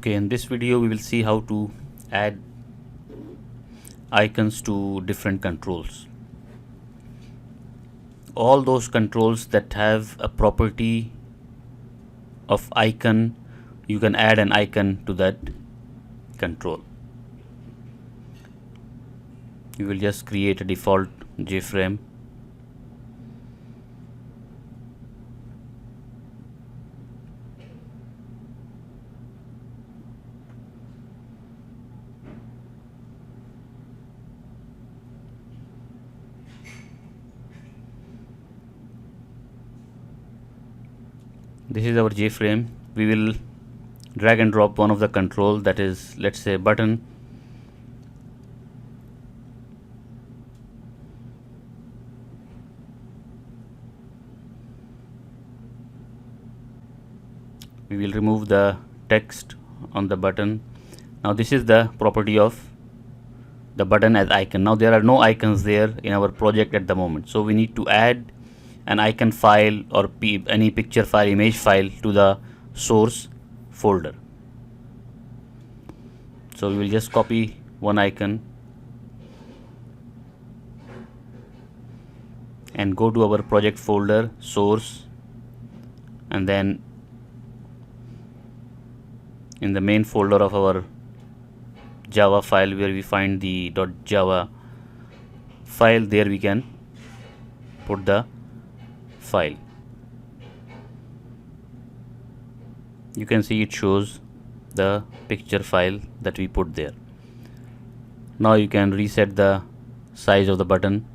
Okay, in this video we will see how to add icons to different controls. All those controls that have a property of icon, you can add an icon to that control. You will just create a default JFrame. This is our JFrame. We will drag and drop one of the control, that is, let's say, button. We will remove the text on the button. Now this is the property of the button as icon. Now there are no icons there in our project at the moment, so we need to add an icon file or any picture file, image file to the source folder. So we will just copy one icon and go to our project folder, source, and then in the main folder of our Java file where we find the .java file, there we can put the file. You can see it shows the picture file that we put there. Now you can reset the size of the button.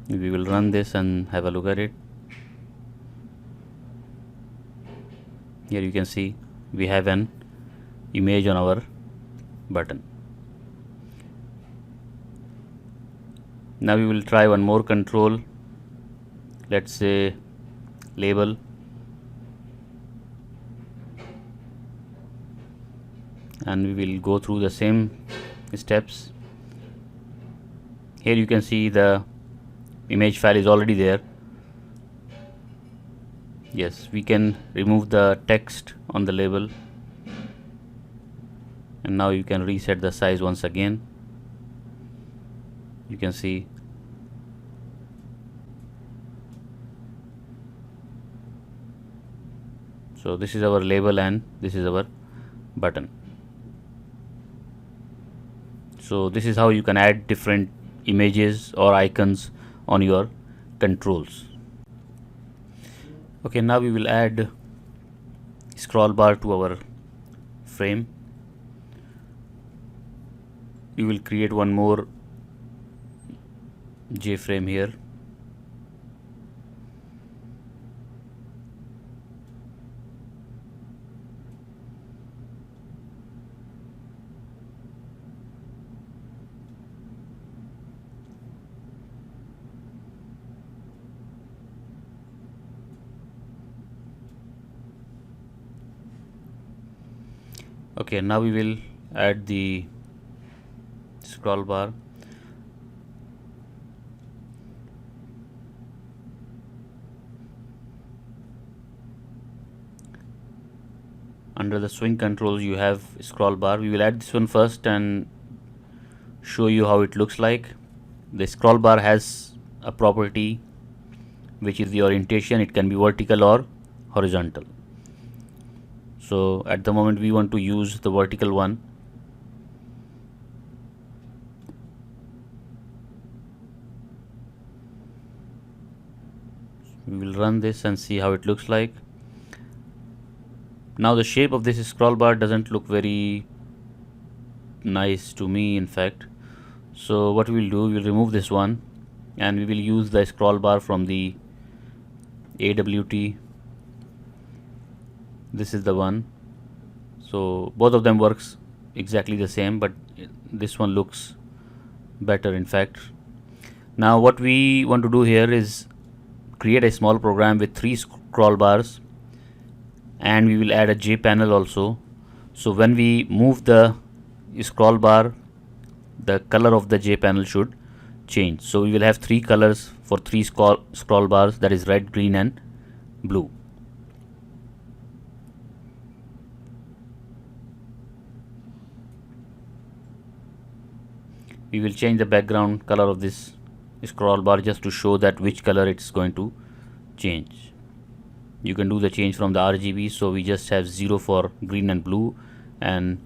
We will run this and have a look at it. Here you can see we have an image on our button. Now we will try one more control, let's say label, and we will go through the same steps. Here you can see the image file is already there. Yes, we can remove the text on the label, and now you can reset the size once again. You can see so this is our label and this is our button. So this is how you can add different images or icons on your controls. Okay, now we will add scroll bar to our frame. We will create one more JFrame here. Okay, now we will add the scroll bar. Under the swing controls you have scroll bar. We will add this one first and show you how it looks like. The scroll bar has a property which is the orientation. It can be vertical or horizontal. So at the moment we want to use the vertical one. We will run this and see how it looks like. Now the shape of this scroll bar doesn't look very nice to me, in fact. So what we will do, we will remove this one and we will use the scroll bar from the AWT. This is the one. So both of them works exactly the same, but this one looks better, in fact. Now what we want to do here is create a small program with 3 scroll bars, and we will add a J panel also. So when we move the scroll bar, the color of the J panel should change. So we will have 3 colors for 3 scroll bars, that is red, green and blue. we will change the background color of this scroll bar just to show that which color it's going to change. You can do the change from the RGB, so we just have 0 for green and blue and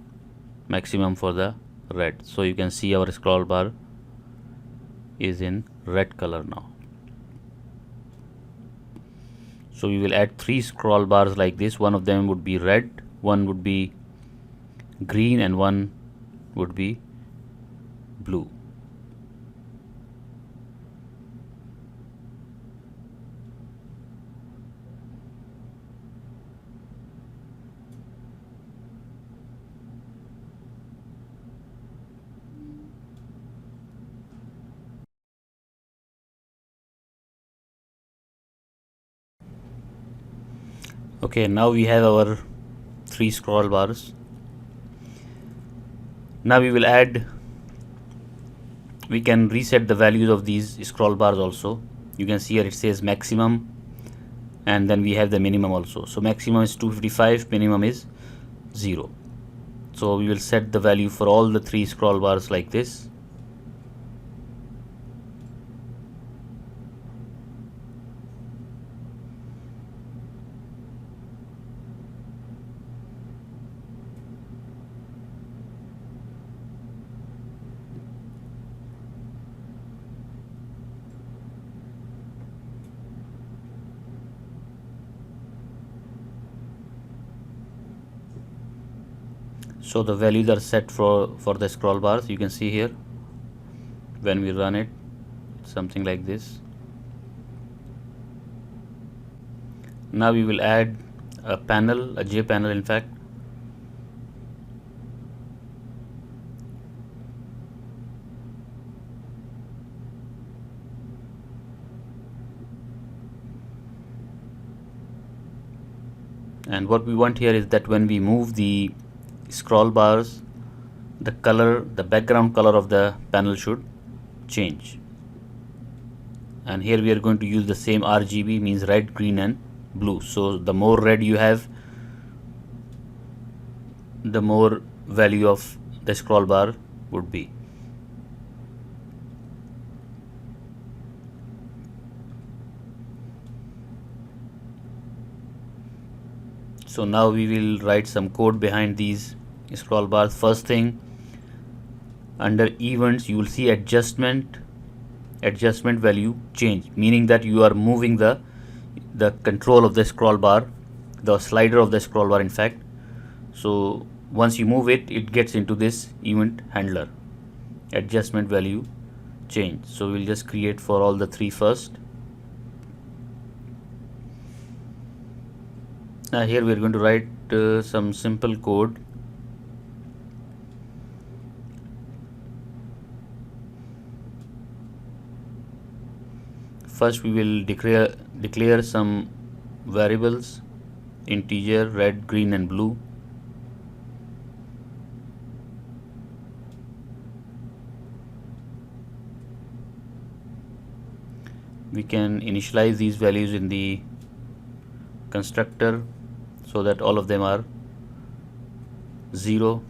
maximum for the red. So you can see our scroll bar is in red color now. So we will add 3 scroll bars like this. One of them would be red, one would be green, and one would be blue. Okay, now we have our 3 scroll bars. Now we will add, we can reset the values of these scroll bars also. You can see here it says maximum, and then we have the minimum also. So maximum is 255, minimum is 0. So we will set the value for all the 3 scroll bars like this. So the values are set for the scroll bars. You can see here when we run it, something like this. Now we will add a panel, a J panel in fact. And what we want here is that when we move the scroll bars, the color, the background color of the panel should change. And here we are going to use the same RGB, means red, green and blue. So the more red you have, the more value of the scroll bar would be. So now we will write some code behind these scroll bars. First thing, under events you will see adjustment value change, meaning that you are moving the control of the scroll bar, the slider of the scroll bar in fact. So once you move it, it gets into this event handler, adjustment value change. So we'll just create for all the 3 first. Now here we are going to write some simple code. First we will declare some variables, integer, red, green and blue. We can initialize these values in the constructor so that all of them are 0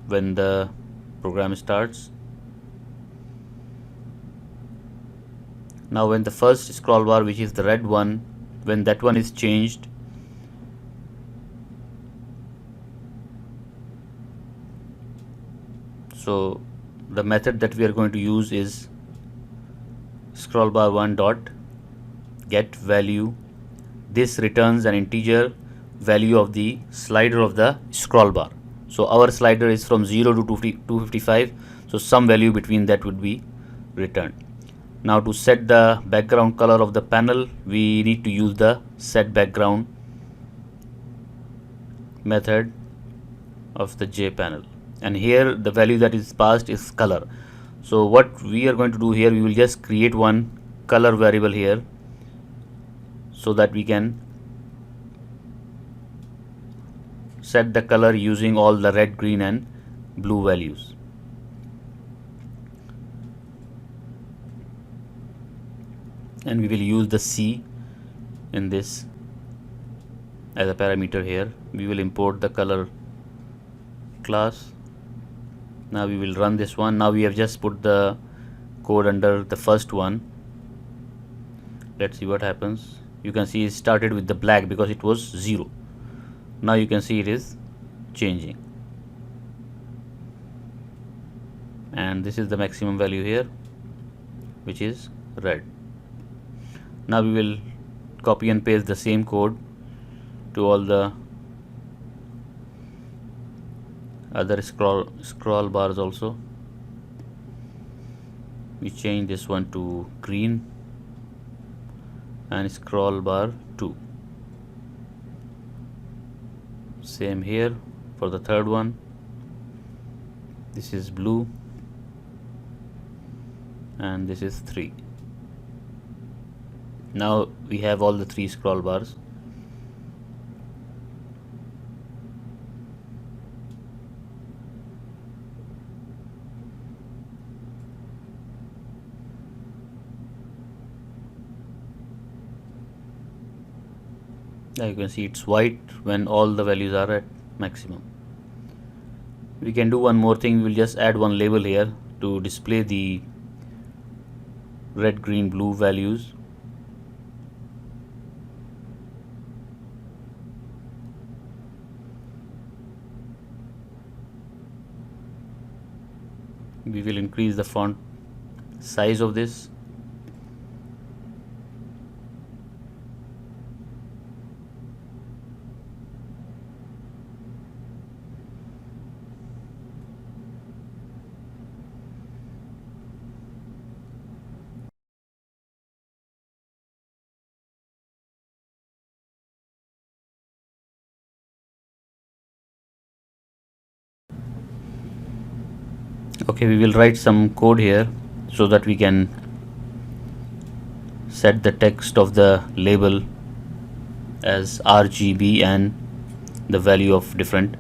when the program starts. Now when the first scroll bar, which is the red one, when that one is changed, so the method that we are going to use is scrollbar1 dot get value. This returns an integer value of the slider of the scroll bar. So our slider is from 0 to 255, so some value between that would be returned. Now to set the background color of the panel, we need to use the set background method of the J panel, and here the value that is passed is color. So what we are going to do here, we will just create one color variable here so that we can set the color using all the red, green and blue values. And we will use the C in this as a parameter here. We will import the color class Now we will run this one. Now we have just put the code under the first one. Let's see what happens. You can see it started with the black because it was 0. Now you can see it is changing, and this is the maximum value here, which is red. Now we will copy and paste the same code to all the other scroll bars also. We change this one to green and scroll bar 2. Same here for the third one. This is blue and this is 3. Now we have all the 3 scroll bars. Now you can see it's white when all the values are at maximum. We can do one more thing. We will just add one label here to display the red, green, blue values. We will increase the font size of this. Okay, we will write some code here so that we can set the text of the label as RGB and the value of different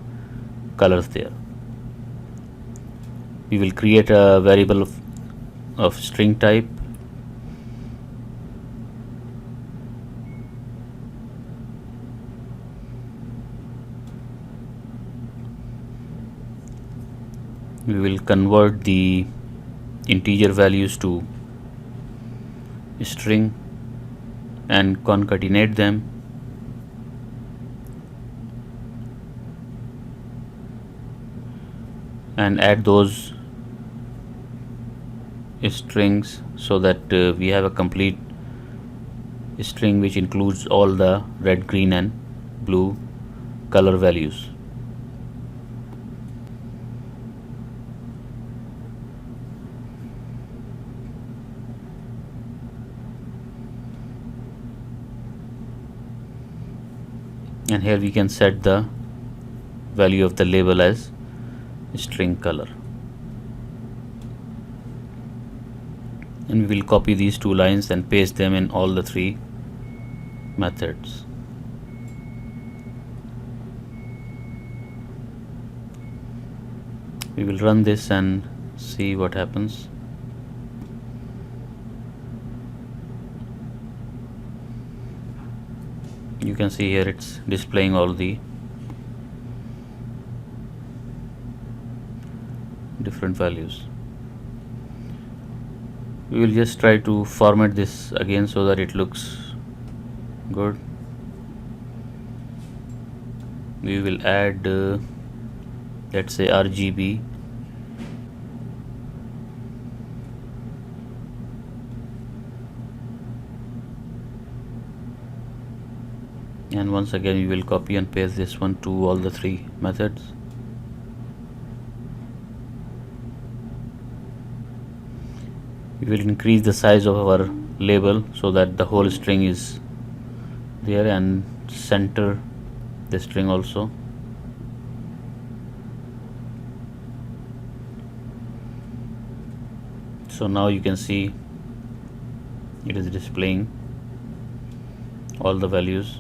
colors there. We will create a variable of string type. We will convert the integer values to string and concatenate them. And add those strings so that we have a complete string which includes all the red, green and blue color values. And here we can set the value of the label as string color, and we will copy these 2 lines and paste them in all the 3 methods. We will run this and see what happens. You can see here it's displaying all the different values. We will just try to format this again so that it looks good. We will add let's say RGB, and once again we will copy and paste this one to all the 3 methods. We will increase the size of our label so that the whole string is there, and center the string also. So now you can see it is displaying all the values.